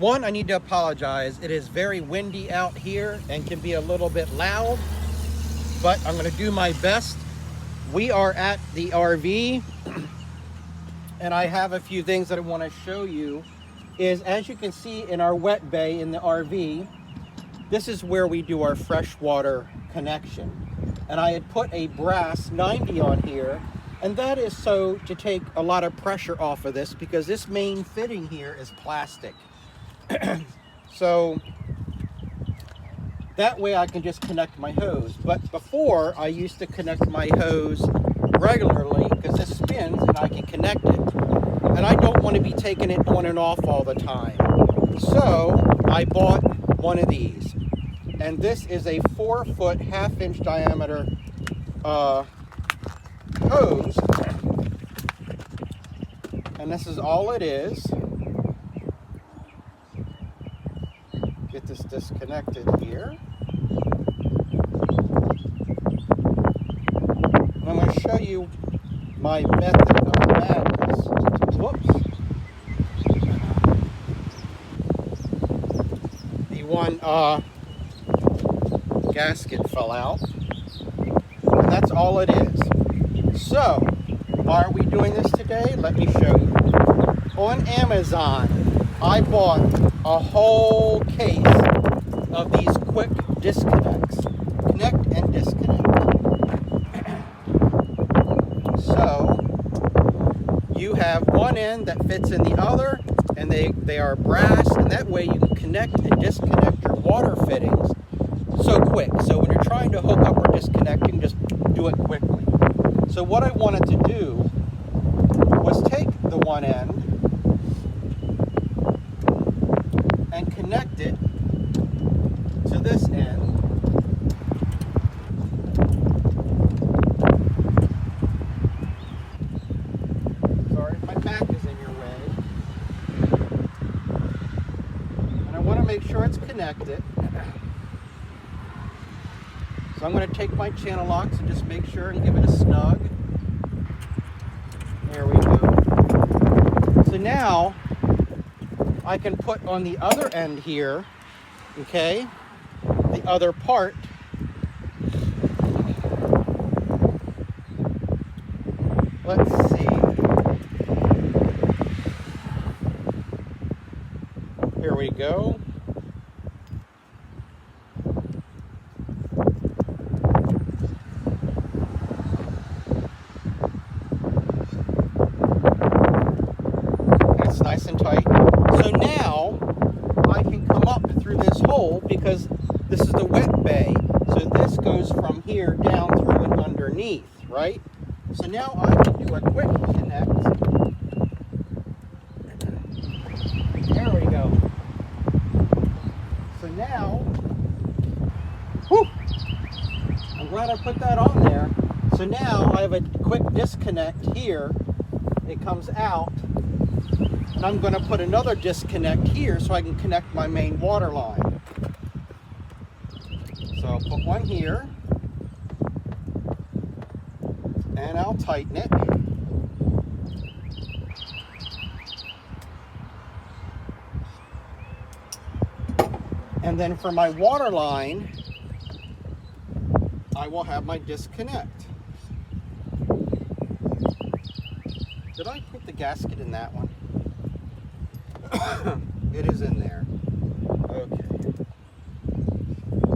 One, I need to apologize. It is very windy out here and can be a little bit loud, but I'm going to do my best. We are at the RV, and I have a few things that I want to show you. As you can see in our wet bay in the RV, this is where we do our freshwater connection. And I had put a brass 90 on here, and that is so to take a lot of pressure off of this, because this main fitting here is plastic. So that way I can just connect my hose. But before, I used to connect my hose regularly because this spins and I can connect it. And I don't want to be taking it on and off all the time. So I bought one of these. And this is a 4-foot, 1/2-inch diameter hose. And this is all it is. Get this disconnected here. And I'm going to show you my method of madness. Whoops. The one gasket fell out. And that's all it is. So, why are we doing this today? Let me show you. On Amazon, I bought a whole case of these quick disconnects. Connect and disconnect. So, you have one end that fits in the other, and they are brass, and that way you can connect and disconnect your water fittings so quick. So when you're trying to hook up or disconnect, you can just do it quickly. So what I wanted to do was take the one end and connect it to this end. Sorry if my back is in your way. And I want to make sure it's connected. So I'm going to take my channel locks and just make sure and give it a snug. There we go. So now I can put on the other end here, okay, the other part. Let's see. Here we go. It's nice and tight. So now I can come up through this hole because this is the wet bay. So this goes from here down through and underneath, right? So now I can do a quick connect. There we go. So now, whew, I'm glad I put that on there. So now I have a quick disconnect here. It comes out. And I'm going to put another disconnect here so I can connect my main water line. So I'll put one here. And I'll tighten it. And then for my water line, I will have my disconnect. Did I put the gasket in that one? It is in there. Okay.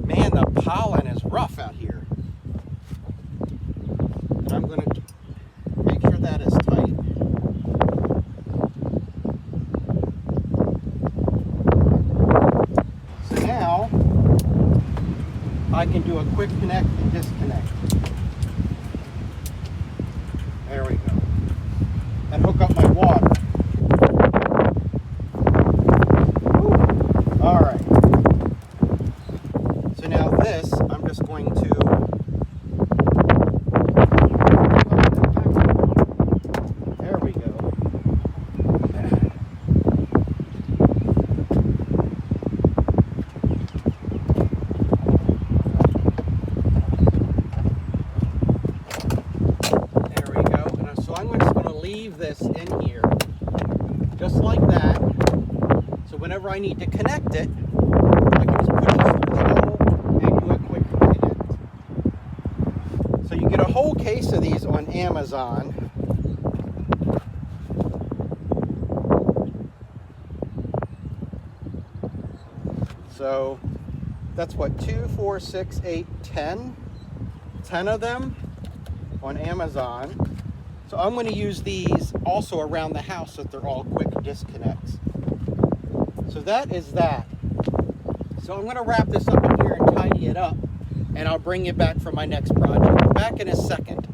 Man, the pollen is rough out here. And I'm going to make sure that is tight. So now I can do a quick connect and disconnect. There we go. And hook up my water. All right. So now this, I'm just going to there we go. I need to connect it, I can just put this through the hole and do a quick connect. So you get a whole case of these on Amazon. So that's what, 2, 4, 6, 8, 10. 10 of them on Amazon. So I'm going to use these also around the house so that they're all quick disconnects. So that is that. So I'm going to wrap this up in here and tidy it up, and I'll bring you back for my next project. Back in a second.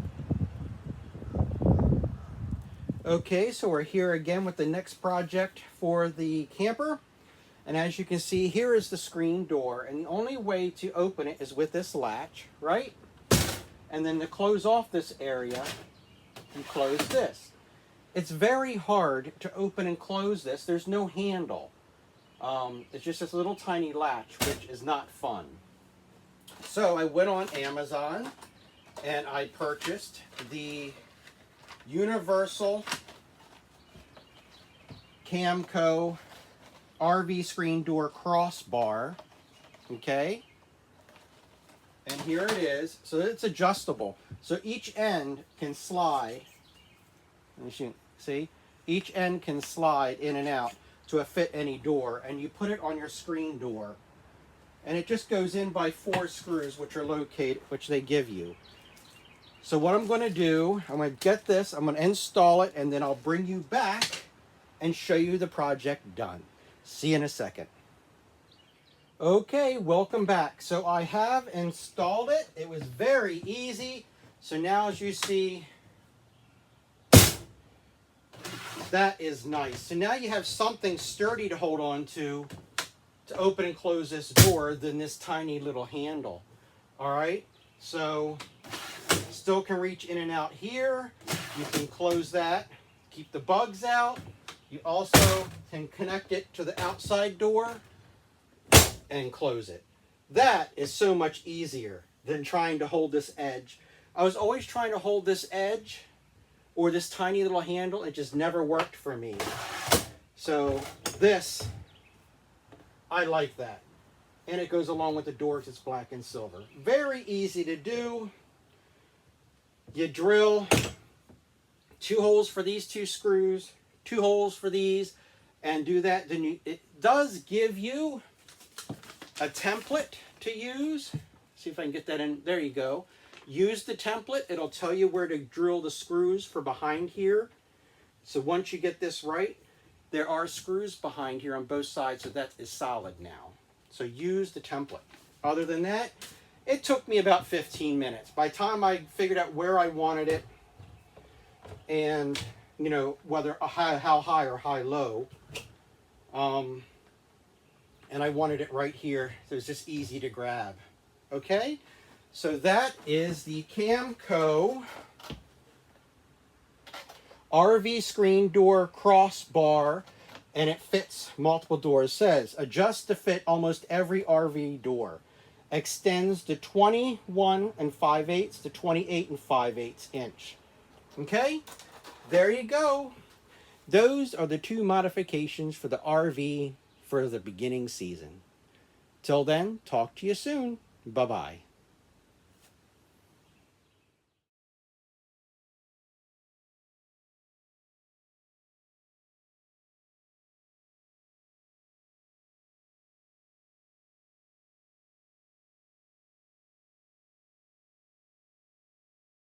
Okay, so we're here again with the next project for the camper. And as you can see, here is the screen door. And the only way to open it is with this latch, right? And then to close off this area, you close this. It's very hard to open and close this. There's no handle. It's just this little tiny latch, which is not fun. So I went on Amazon and I purchased the Universal Camco RV screen door crossbar. Okay. And here it is. So it's adjustable. So each end can slide. Let me see? Each end can slide in and out to fit any door. And you put it on your screen door. And it just goes in by 4 screws, which are located, which they give you. So what I'm going to do, I'm going to get this, I'm going to install it, and then I'll bring you back and show you the project done. See you in a second. Okay, welcome back. So I have installed it. It was very easy. So now as you see, that is nice. So now you have something sturdy to hold on to open and close this door than this tiny little handle. All right, so still can reach in and out here. You can close that, keep the bugs out. You also can connect it to the outside door and close it. That is so much easier than trying to hold this edge. I was always trying to hold this edge or this tiny little handle. It just never worked for me. So this, I like that. And it goes along with the doors. It's black and silver. Very easy to do. You drill 2 holes for these 2 screws, 2 holes for these, and do that. Then it does give you a template to use. See if I can get that in. There you go. Use the template. It'll tell you where to drill the screws for behind here. So once you get this right, there are screws behind here on both sides, so that is solid now. So use the template. Other than that, it took me about 15 minutes. By the time I figured out where I wanted it and, you know, whether how high or low, and I wanted it right here, so it's just easy to grab. Okay, so that is the Camco RV screen door crossbar, and it fits multiple doors. It says adjust to fit almost every RV door. Extends to 21 5/8 to 28 5/8 inch. Okay, there you go. Those are the 2 modifications for the RV for the beginning season. Till then, talk to you soon. Bye-bye.